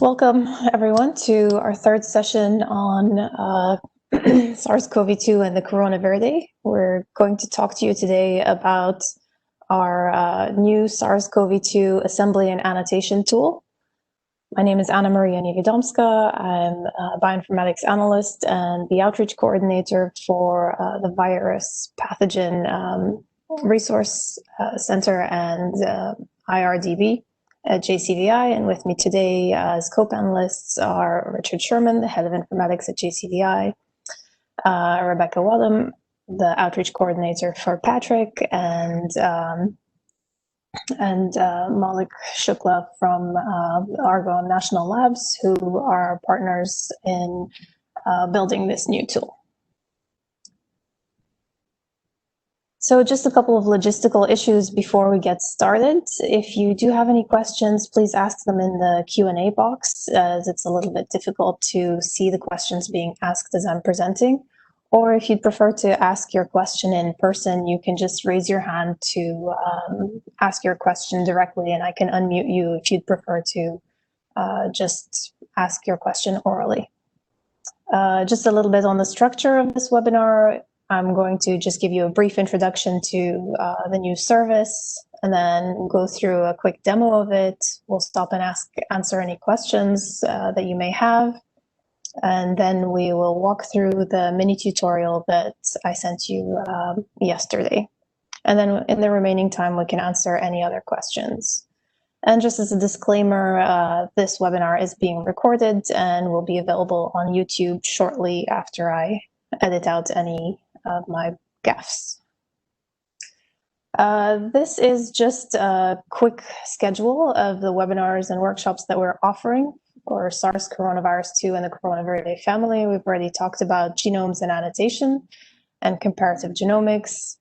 Welcome, everyone, to our third session on SARS-CoV-2 and the Coronaviridae. We're going to talk to you today about our new SARS-CoV-2 assembly and annotation tool. My name is Anna Maria Niewiadomska. I'm a bioinformatics analyst and the outreach coordinator for the virus pathogen resource center and IRDB at JCVI, and with me today as co-panelists are Richard Sherman, the head of informatics at JCVI, Rebecca Wadham, the outreach coordinator for Patrick, and Malik Shukla from Argonne National Labs, who are partners in building this new tool. So just a couple of logistical issues before we get started. If you do have any questions, please ask them in the Q&A box, as it's a little bit difficult to see the questions being asked as I'm presenting. Or if you'd prefer to ask your question in person, you can just raise your hand to ask your question directly, and I can unmute you if you'd prefer to just ask your question orally. Just a little bit on the structure of this webinar. I'm going to just give you a brief introduction to the new service and then go through a quick demo of it. We'll stop and answer any questions that you may have. And then we will walk through the mini tutorial that I sent you yesterday. And then in the remaining time, we can answer any other questions. And just as a disclaimer, this webinar is being recorded and will be available on YouTube shortly after I edit out any of my gaffes. This is just a quick schedule of the webinars and workshops that we're offering for SARS coronavirus 2 and the Coronaviridae family. We've already talked about genomes and annotation and comparative genomics.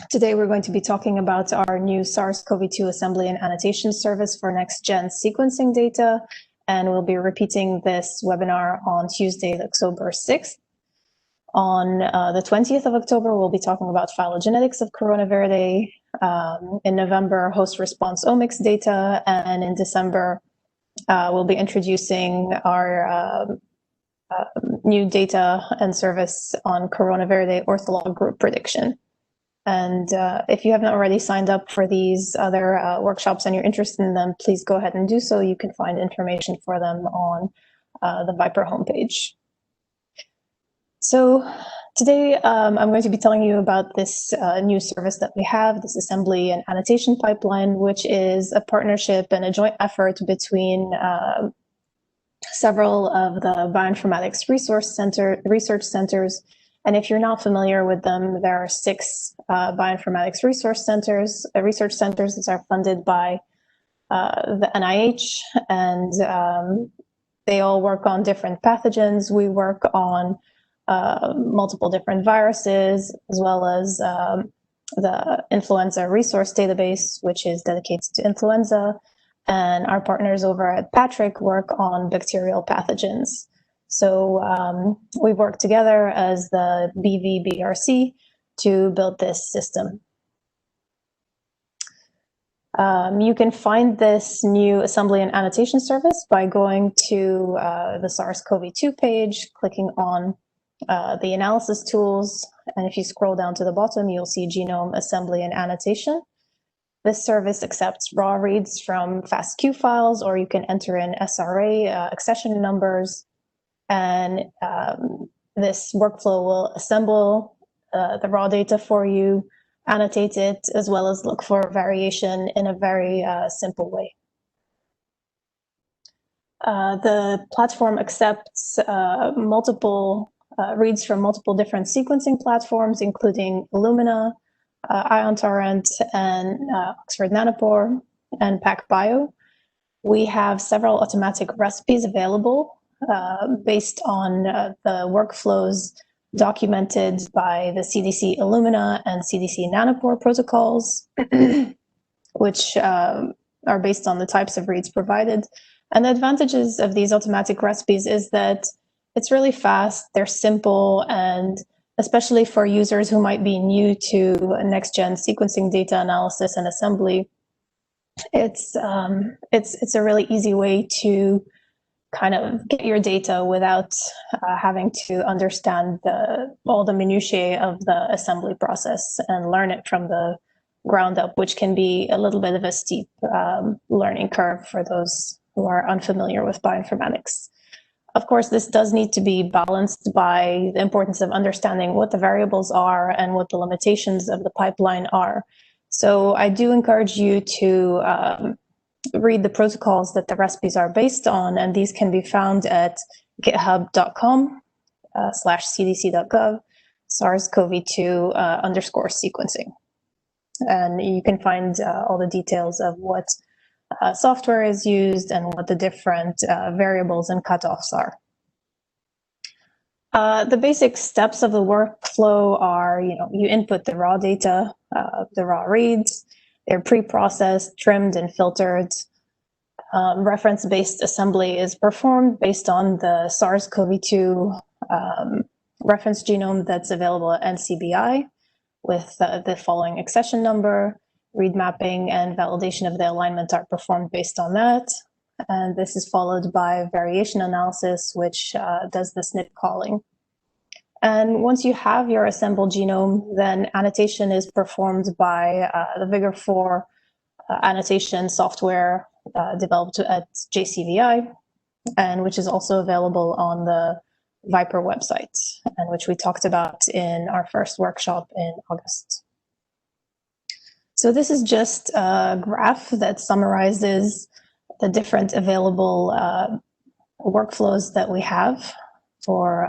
Today, we're going to be talking about our new SARS-CoV-2 assembly and annotation service for next-gen sequencing data, and we'll be repeating this webinar on Tuesday, October 6th. On the 20th of October, we'll be talking about phylogenetics of Coronaviridae. In November, host response omics data, and in December, we'll be introducing our new data and service on Coronaviridae ortholog group prediction. And if you haven't already signed up for these other workshops and you're interested in them, please go ahead and do so. You can find information for them on the Viper homepage. So today I'm going to be telling you about this new service that we have, this assembly and annotation pipeline, which is a partnership and a joint effort between several of the bioinformatics research centers. And if you're not familiar with them, there are 6 bioinformatics research centers that are funded by the NIH, and they all work on different pathogens. We work on multiple different viruses, as well as the influenza resource database, which is dedicated to influenza. And our partners over at Patrick work on bacterial pathogens. So we work together as the BVBRC to build this system. You can find this new assembly and annotation service by going to the SARS-CoV-2 page, clicking on the analysis tools, and if you scroll down to the bottom, you'll see genome assembly and annotation. This service accepts raw reads from FASTQ files, or you can enter in SRA accession numbers, and this workflow will assemble the raw data for you, annotate it, as well as look for variation in a very simple way. The platform accepts multiple reads from multiple different sequencing platforms, including Illumina, IonTorrent, and Oxford Nanopore, and PacBio. We have several automatic recipes available based on the workflows documented by the CDC Illumina and CDC Nanopore protocols, which are based on the types of reads provided. And the advantages of these automatic recipes is that it's really fast, they're simple, and especially for users who might be new to next-gen sequencing data analysis and assembly, It's a really easy way to kind of get your data without having to understand all the minutiae of the assembly process and learn it from the ground up, which can be a little bit of a steep learning curve for those who are unfamiliar with bioinformatics. Of course, this does need to be balanced by the importance of understanding what the variables are and what the limitations of the pipeline are. So I do encourage you to read the protocols that the recipes are based on, and these can be found at github.com/cdc.gov SARS-CoV-2 underscore sequencing. And you can find all the details of what software is used and what the different variables and cutoffs are. The basic steps of the workflow are, you input the raw data, the raw reads, they're pre-processed, trimmed, and filtered. Reference-based assembly is performed based on the SARS-CoV-2 reference genome that's available at NCBI with the following accession number. Read mapping and validation of the alignment are performed based on that. And this is followed by variation analysis, which does the SNP calling. And once you have your assembled genome, then annotation is performed by the Vigor4 annotation software developed at JCVI, and which is also available on the Viper website, and which we talked about in our first workshop in August. So this is just a graph that summarizes the different available workflows that we have for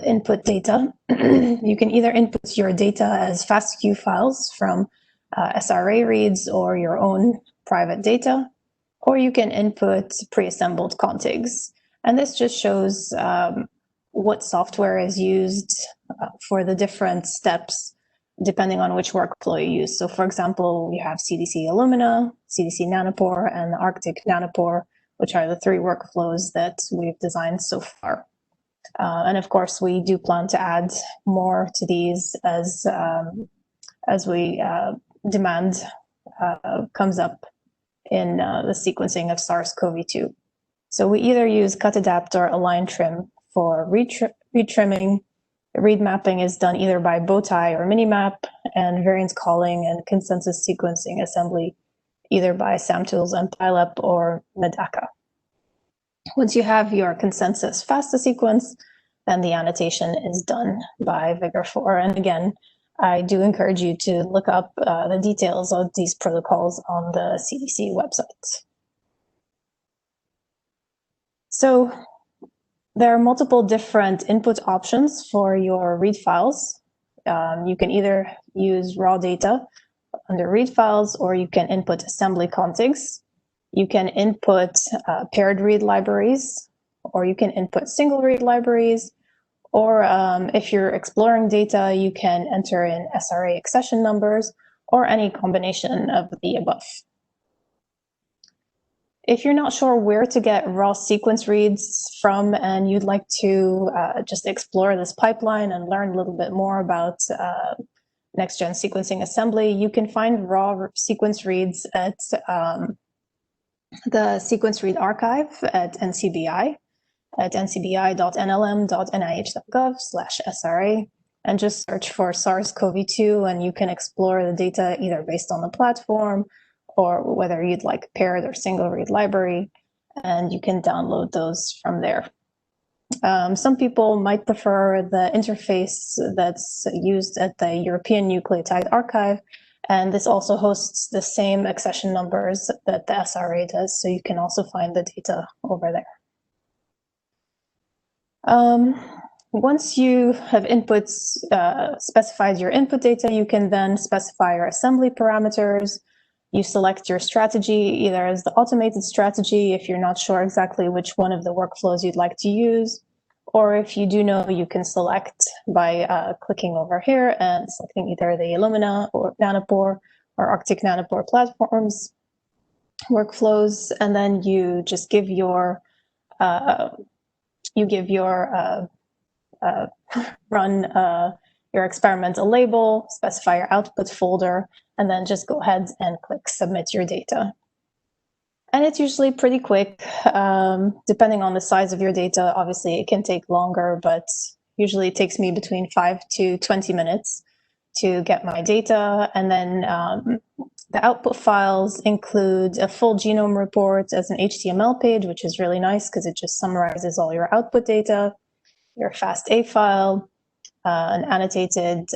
input data. You can either input your data as FASTQ files from SRA reads or your own private data, or you can input pre-assembled contigs. And this just shows what software is used for the different steps depending on which workflow you use. So for example, you have CDC Illumina, CDC Nanopore, and Arctic Nanopore, which are the three workflows that we've designed so far. And of course, we do plan to add more to these as we demand comes up in the sequencing of SARS-CoV-2. So we either use cutadapt or align trim for read trimming. Read mapping is done either by bowtie or minimap, and variance calling and consensus sequencing assembly either by SAMtools and PyLab or Medaka. Once you have your consensus FASTA sequence, then the annotation is done by Vigor4. And again, I do encourage you to look up the details of these protocols on the CDC website. So there are multiple different input options for your read files. You can either use raw data under read files, or you can input assembly contigs. You can input paired read libraries, or you can input single read libraries, or if you're exploring data, you can enter in SRA accession numbers or any combination of the above. If you're not sure where to get raw sequence reads from and you'd like to just explore this pipeline and learn a little bit more about next-gen sequencing assembly, you can find raw sequence reads at the Sequence Read Archive at NCBI, at ncbi.nlm.nih.gov/SRA, and just search for SARS-CoV-2, and you can explore the data either based on the platform or whether you'd like paired or single read library, and you can download those from there. Some people might prefer the interface that's used at the European Nucleotide Archive, and this also hosts the same accession numbers that the SRA does, so you can also find the data over there. Once you have specified your input data, you can then specify your assembly parameters. You select your strategy either as the automated strategy if you're not sure exactly which one of the workflows you'd like to use, or if you do know, you can select by clicking over here and selecting either the Illumina or Nanopore or Arctic Nanopore platforms workflows, and then you just give your run your experimental label, specify your output folder, and then just go ahead and click submit your data. And it's usually pretty quick, depending on the size of your data. Obviously, it can take longer, but usually it takes me between 5 to 20 minutes to get my data. And then the output files include a full genome report as an HTML page, which is really nice because it just summarizes all your output data, your FASTA file, an annotated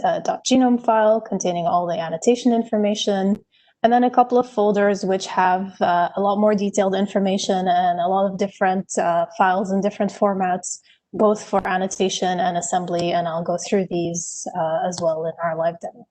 .genome file containing all the annotation information, and then a couple of folders which have a lot more detailed information and a lot of different files in different formats, both for annotation and assembly, and I'll go through these as well in our live demo.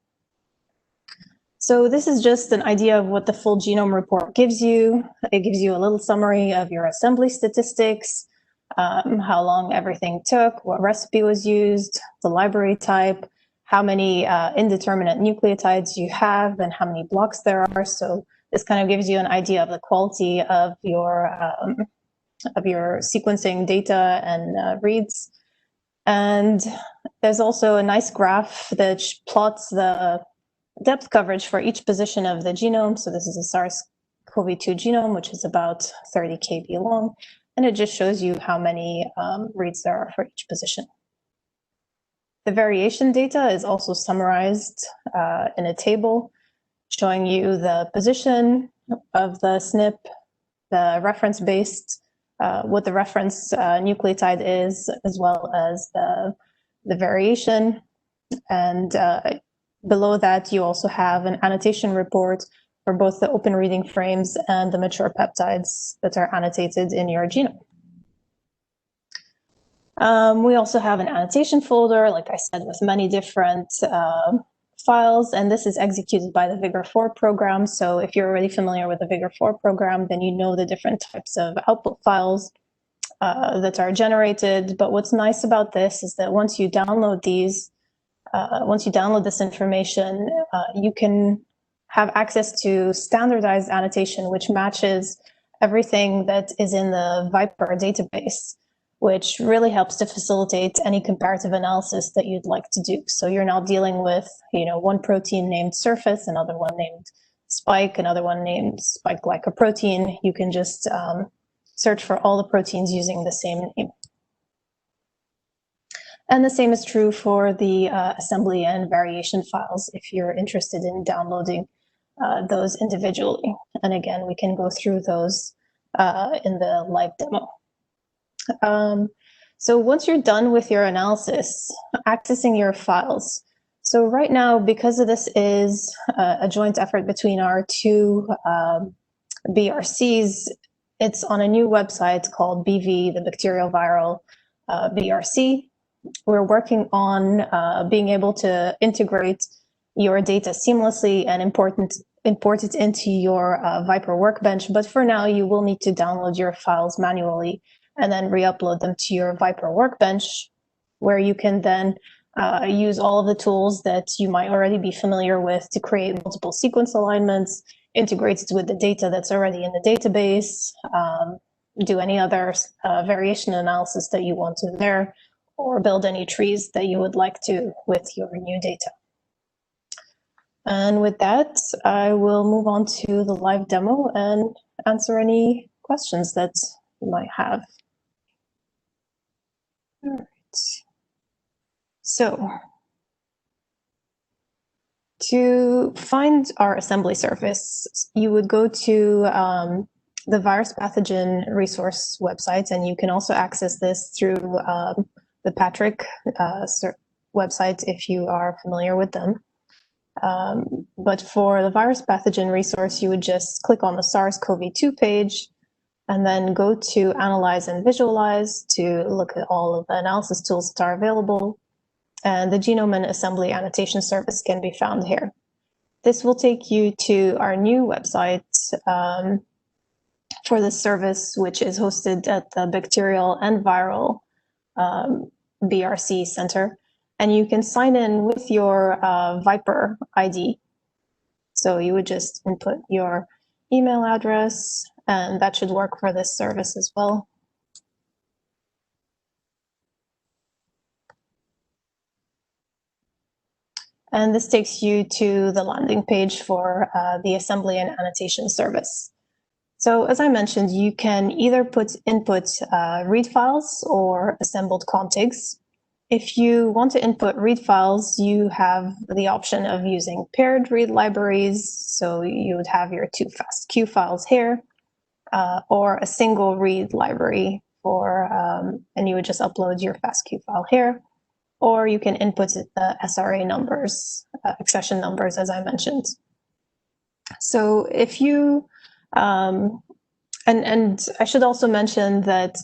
So this is just an idea of what the full genome report gives you. It gives you a little summary of your assembly statistics, how long everything took, what recipe was used, the library type, how many indeterminate nucleotides you have, and how many blocks there are. So this kind of gives you an idea of the quality of your sequencing data and reads. And there's also a nice graph that plots the depth coverage for each position of the genome. So this is a SARS-CoV-2 genome, which is about 30 kb long. And it just shows you how many reads there are for each position. The variation data is also summarized in a table showing you the position of the SNP, the reference-based, what the reference nucleotide is, as well as the variation. And below that, you also have an annotation report for both the open reading frames and the mature peptides that are annotated in your genome. We also have an annotation folder, like I said, with many different files, and this is executed by the Vigor4 program. So if you're already familiar with the Vigor4 program, then you know the different types of output files that are generated. But what's nice about this is that once you download these, once you download this information, you can have access to standardized annotation, which matches everything that is in the Viper database, which really helps to facilitate any comparative analysis that you'd like to do. So you're not dealing with, one protein named surface, another one named spike, another one named spike glycoprotein. You can just search for all the proteins using the same name. And the same is true for the assembly and variation files if you're interested in downloading those individually. And again, we can go through those in the live demo. So once you're done with your analysis, accessing your files. So right now, because this is a joint effort between our two BRCs, it's on a new website called BV, the Bacterial Viral BRC. We're working on being able to integrate your data seamlessly and import it into your Viper workbench. But for now, you will need to download your files manually and then re-upload them to your Viper workbench, where you can then use all of the tools that you might already be familiar with to create multiple sequence alignments, integrate it with the data that's already in the database, do any other variation analysis that you want to there, or build any trees that you would like to with your new data. And with that, I will move on to the live demo and answer any questions that you might have. All right. So to find our assembly surface, you would go to the virus pathogen resource website, and you can also access this through the Patrick website if you are familiar with them. But for the virus pathogen resource, you would just click on the SARS-CoV-2 page and then go to Analyze and Visualize to look at all of the analysis tools that are available. And the Genome and Assembly Annotation Service can be found here. This will take you to our new website for this service, which is hosted at the Bacterial and Viral BRC Center. And you can sign in with your Viper ID. So you would just input your email address, and that should work for this service as well. And this takes you to the landing page for the assembly and annotation service. So as I mentioned, you can either input read files or assembled contigs. If you want to input read files, you have the option of using paired read libraries. So you would have your two FASTQ files here, or a single read library and you would just upload your FASTQ file here. Or you can input the SRA numbers, accession numbers, as I mentioned. So if you, and I should also mention that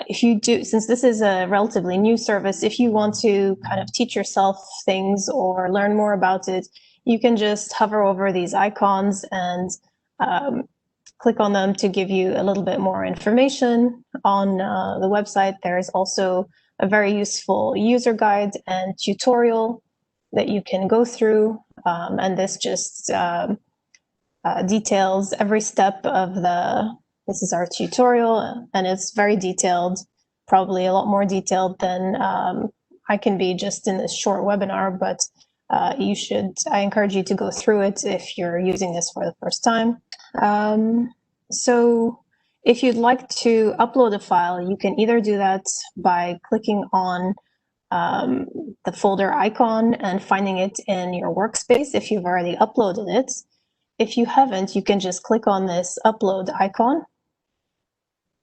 if you do, since this is a relatively new service, if you want to kind of teach yourself things or learn more about it, you can just hover over these icons and click on them to give you a little bit more information on the website. There's also a very useful user guide and tutorial that you can go through, and this just details every step of this is our tutorial, and it's very detailed, probably a lot more detailed than I can be just in this short webinar, but I encourage you to go through it if you're using this for the first time. So if you'd like to upload a file, you can either do that by clicking on the folder icon and finding it in your workspace if you've already uploaded it. If you haven't, you can just click on this upload icon,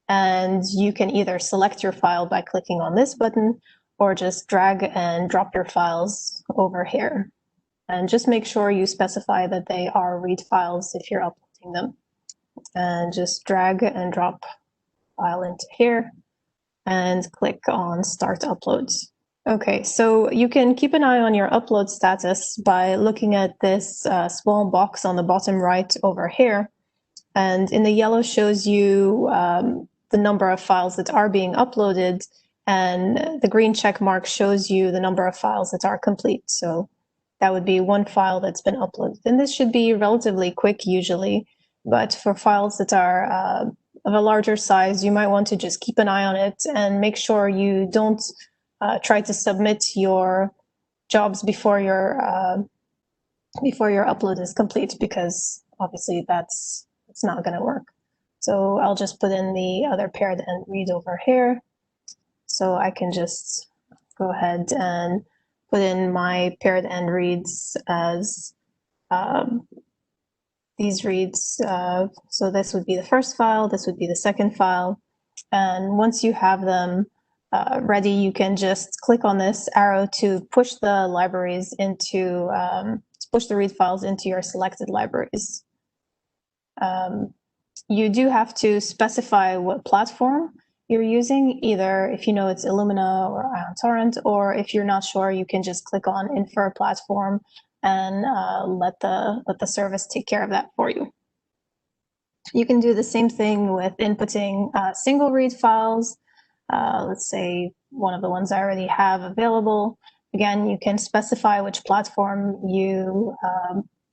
and you can either select your file by clicking on this button or just drag and drop your files over here. And just make sure you specify that they are read files if you're uploading them. And just drag and drop file into here and click on Start Uploads. Okay, so you can keep an eye on your upload status by looking at this small box on the bottom right over here. And in the yellow shows you the number of files that are being uploaded, and the green check mark shows you the number of files that are complete. So that would be one file that's been uploaded. And this should be relatively quick usually, but for files that are of a larger size, you might want to just keep an eye on it and make sure you don't try to submit your jobs before your upload is complete, because obviously it's not going to work. So I'll just put in the other paired end read over here. So I can just go ahead and put in my paired end reads as these reads. So this would be the first file, this would be the second file. And once you have them ready, you can just click on this arrow to push the libraries into, push the read files into your selected libraries. You do have to specify what platform you're using, either if you know it's Illumina or IonTorrent, or if you're not sure, you can just click on Infer Platform and let the service take care of that for you. You can do the same thing with inputting single read files. Let's say one of the ones I already have available. Again, you can specify which platform you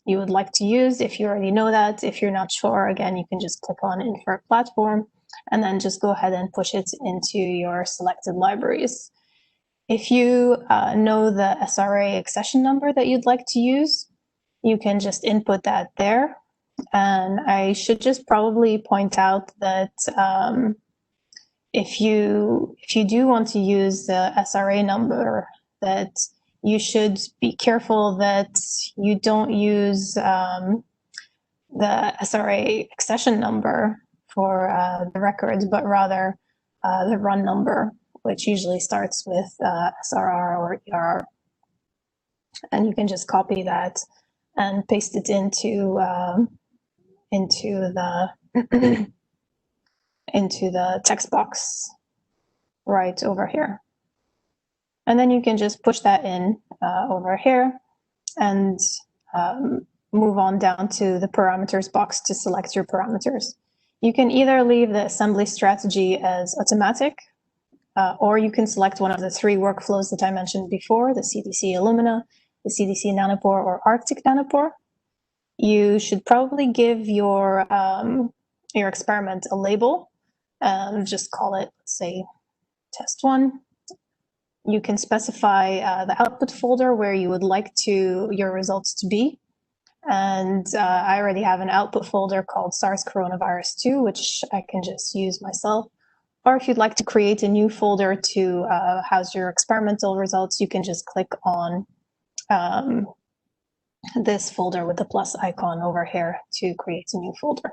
would like to use if you already know that. If you're not sure, again, you can just click on Infer Platform and then just go ahead and push it into your selected libraries. If you know the SRA accession number that you'd like to use, you can just input that there. And I should just probably point out that if you do want to use the SRA number, that you should be careful that you don't use the SRA accession number for the records, but rather the run number, which usually starts with SRR or ERR. And you can just copy that and paste it into the into the text box right over here. And then you can just push that in over here and move on down to the parameters box to select your parameters. You can either leave the assembly strategy as automatic, or you can select one of the three workflows that I mentioned before, the CDC Illumina, the CDC Nanopore, or Arctic Nanopore. You should probably give your experiment a label and just call it, let's say, test 1. you can specify the output folder where you would like your results to be. And I already have an output folder called SARS-CoV-2, which I can just use myself. Or if you'd like to create a new folder to house your experimental results, you can just click on this folder with the plus icon over here to create a new folder.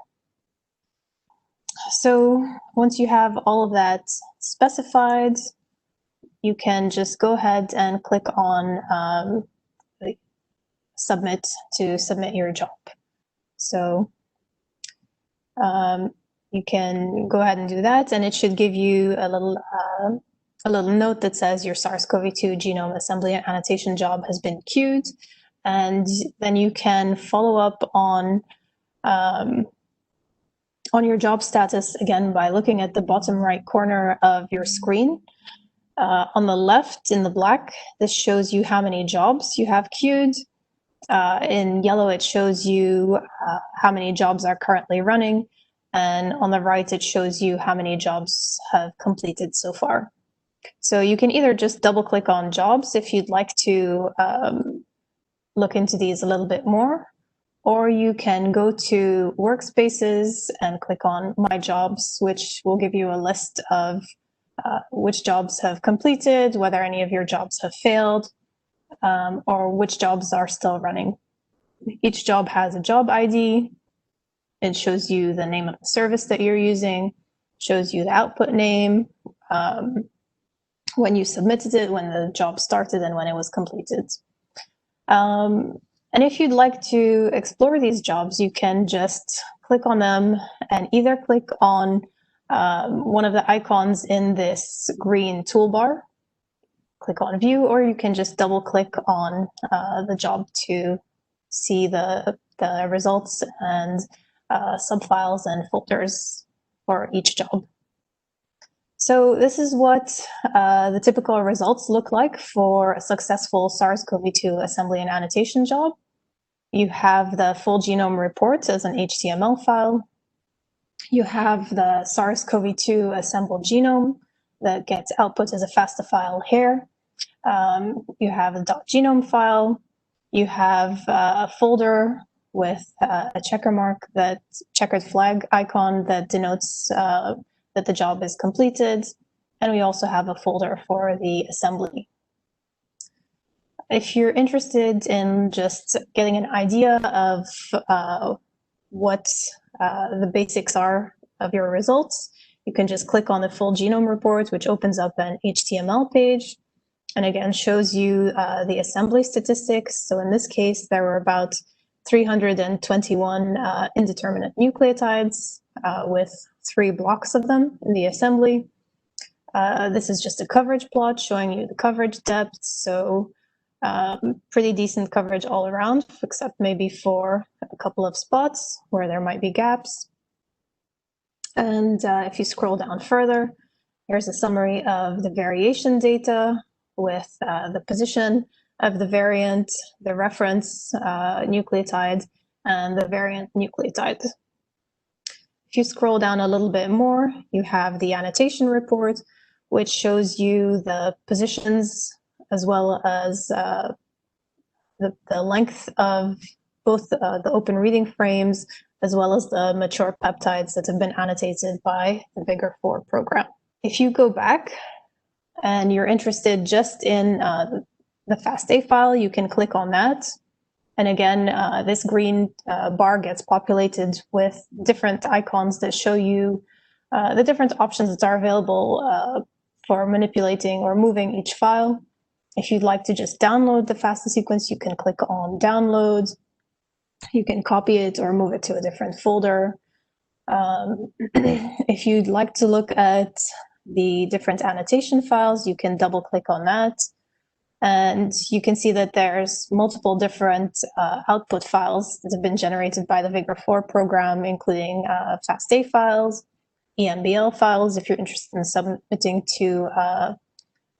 So once you have all of that specified, you can just go ahead and click on submit to submit your job. So you can go ahead and do that, and it should give you a little note that says your SARS-CoV-2 genome assembly and annotation job has been queued, and then you can follow up on your job status again by looking at the bottom right corner of your screen. On the left in the black, this shows you how many jobs you have queued. In yellow, it shows you how many jobs are currently running. And on the right, it shows you how many jobs have completed so far. So you can either just double click on jobs if you'd like to look into these a little bit more, or you can go to workspaces and click on my jobs, which will give you a list of which jobs have completed, whether any of your jobs have failed, or which jobs are still running. Each job has a job ID. It shows you the name of the service that you're using, shows you the output name, when you submitted it, when the job started, and when it was completed. And if you'd like to explore these jobs, you can just click on them and either click on one of the icons in this green toolbar, click on view, or you can just double click on the job to see the results and subfiles and folders for each job. So this is what the typical results look like for a successful SARS-CoV-2 assembly and annotation job. You have the full genome report as an HTML file. You have the SARS-CoV-2 assembled genome that gets output as a FASTA file here. You have a .genome file. You have a folder with a checker mark, that checkered flag icon that denotes that the job is completed. And we also have a folder for the assembly. If you're interested in just getting an idea of what the basics are of your results, you can just click on the full genome report, which opens up an HTML page, and again shows you the assembly statistics. So in this case, there were about 321 indeterminate nucleotides with 3 blocks of them in the assembly. This is just a coverage plot showing you the coverage depth. So pretty decent coverage all around, except maybe for a couple of spots where there might be gaps. And if you scroll down further, here's a summary of the variation data with the position of the variant, the reference nucleotide, and the variant nucleotide. If you scroll down a little bit more, you have the annotation report, which shows you the positions as well as the length of both the open reading frames as well as the mature peptides that have been annotated by the Vigor4 program. If you go back and you're interested just in the FASTA file, you can click on that. And again, this green bar gets populated with different icons that show you the different options that are available for manipulating or moving each file. If you'd like to just download the FASTA sequence, you can click on download. You can copy it or move it to a different folder. If you'd like to look at the different annotation files, you can double click on that. And you can see that there's multiple different output files that have been generated by the Vigor4 program, including FASTA files, EMBL files, if you're interested in submitting to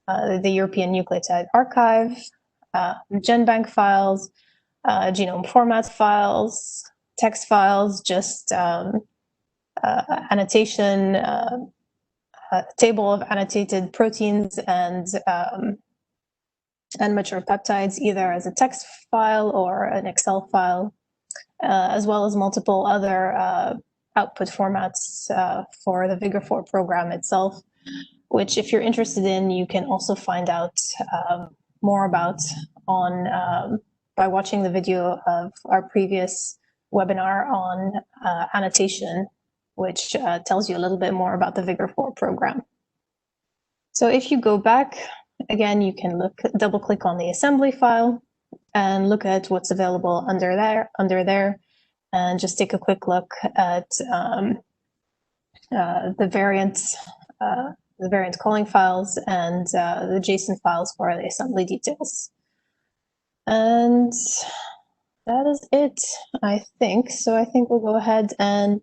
the European Nucleotide Archive, GenBank files, genome format files, text files, just annotation table of annotated proteins and mature peptides, either as a text file or an Excel file, as well as multiple other output formats for the Vigor4 program itself, which if you're interested in, you can also find out more about on by watching the video of our previous webinar on annotation, which tells you a little bit more about the Vigor4 program. So if you go back, again, you can double click on the assembly file and look at what's available under there, and just take a quick look at the variant calling files and the JSON files for the assembly details. And that is it, I think. So I think we'll go ahead and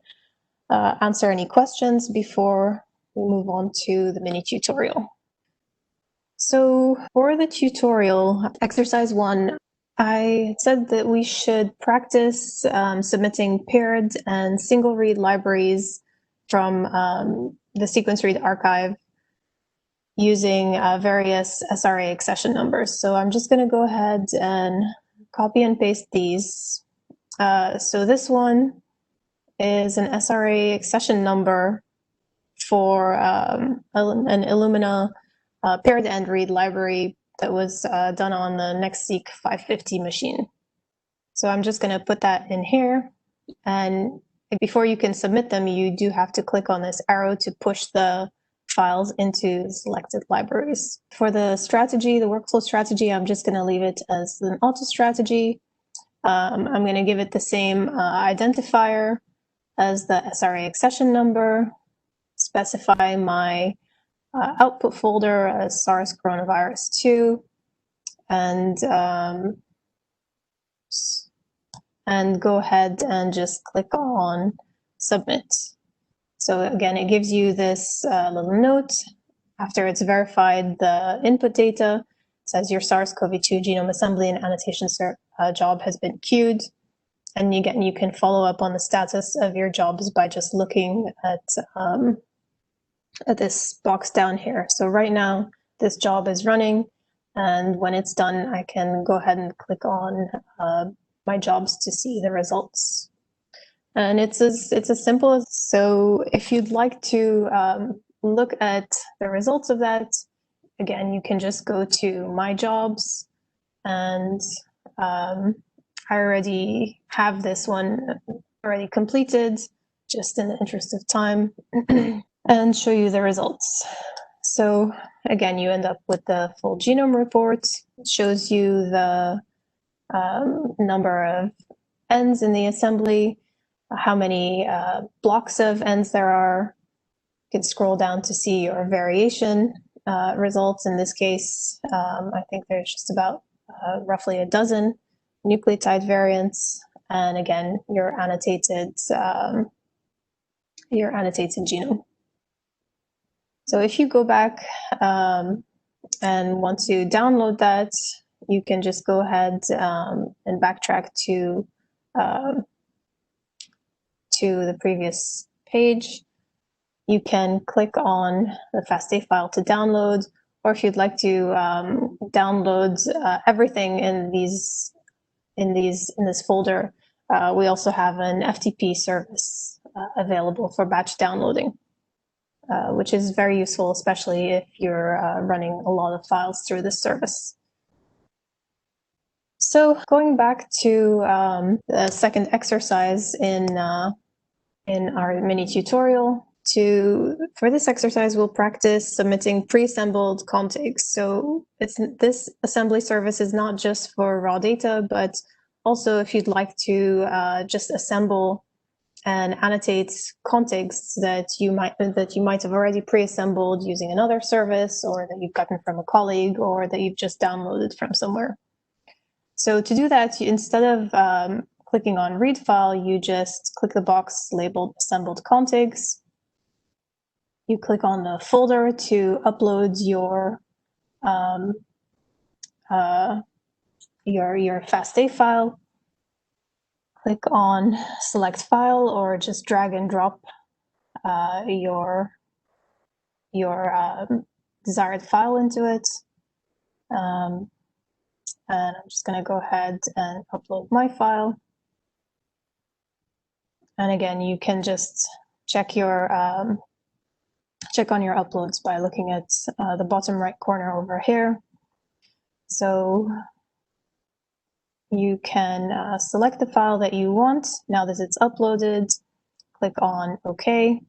answer any questions before we move on to the mini tutorial. So for the tutorial, exercise 1, I said that we should practice submitting paired and single read libraries from the sequence read archive using various SRA accession numbers. So I'm just going to go ahead and copy and paste these. So this one is an SRA accession number for an Illumina paired end read library that was done on the NextSeq 550 machine. So I'm just going to put that in here. And before you can submit them, you do have to click on this arrow to push the files into selected libraries. For the strategy, the workflow strategy, I'm just going to leave it as an auto strategy. I'm going to give it the same identifier as the SRA accession number, specify my output folder as SARS-CoV-2, and go ahead and just click on submit. So again, it gives you this little note after it's verified the input data. It says your SARS-CoV-2 genome assembly and annotation job has been queued. And again, you can follow up on the status of your jobs by just looking at this box down here. So right now, this job is running, and when it's done, I can go ahead and click on my jobs to see the results. And it's as simple as, so if you'd like to look at the results of that, again, you can just go to My Jobs, and I already have this one already completed, just in the interest of time, and show you the results. So again, you end up with the full genome report. It shows you the number of ends in the assembly, how many blocks of ends there are. You can scroll down to see your variation results. In this case, I think there's just about roughly a dozen nucleotide variants, and again, your annotated genome. So if you go back and want to download that, you can just go ahead and backtrack to the previous page. You can click on the FASTA file to download, or if you'd like to download everything in this folder, we also have an FTP service available for batch downloading, which is very useful, especially if you're running a lot of files through this service. So going back to the second exercise in our mini tutorial, for this exercise, we'll practice submitting pre-assembled contigs. So this assembly service is not just for raw data, but also if you'd like to just assemble and annotate contigs that you might have already pre-assembled using another service, or that you've gotten from a colleague, or that you've just downloaded from somewhere. So to do that, instead of clicking on read file, you just click the box labeled assembled contigs. You click on the folder to upload your FASTA file. Click on select file, or just drag and drop your your desired file into it. And I'm just going to go ahead and upload my file. And again, you can just check on your uploads by looking at the bottom right corner over here. So you can select the file that you want. Now that it's uploaded, click on OK.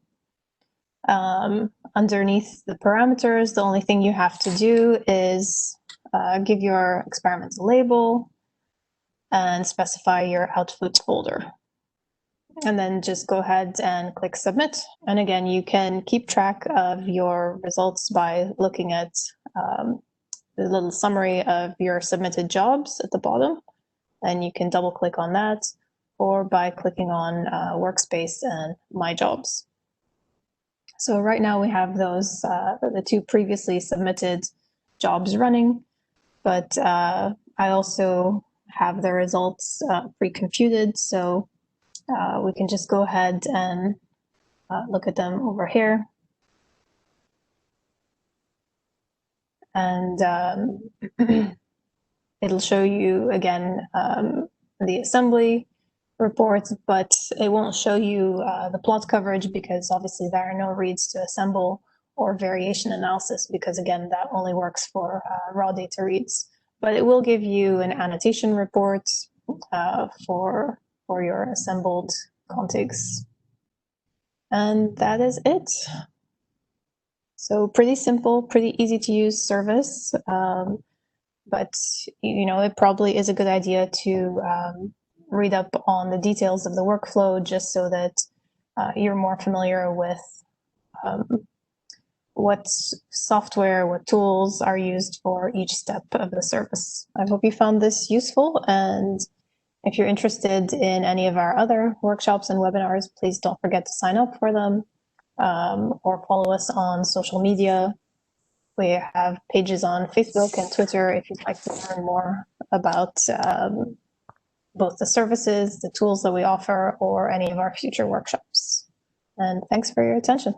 Underneath the parameters, the only thing you have to do is give your experiment a label and specify your output folder. And then just go ahead and click submit. And again, you can keep track of your results by looking at the little summary of your submitted jobs at the bottom. And you can double click on that, or by clicking on Workspace and My Jobs. So right now we have those, the 2 previously submitted jobs running, but I also have the results pre-computed. So we can just go ahead and look at them over here. And it'll show you, again, the assembly reports, but it won't show you the plot coverage, because obviously there are no reads to assemble, or variation analysis, because again, that only works for raw data reads. But it will give you an annotation report for your assembled contigs. And that is it. So pretty simple, pretty easy to use service, but it probably is a good idea to read up on the details of the workflow, just so that you're more familiar with what software, what tools are used for each step of the service. I hope you found this useful, and if you're interested in any of our other workshops and webinars, please don't forget to sign up for them, or follow us on social media. We have pages on Facebook and Twitter if you'd like to learn more about both the services, the tools that we offer, or any of our future workshops. And thanks for your attention.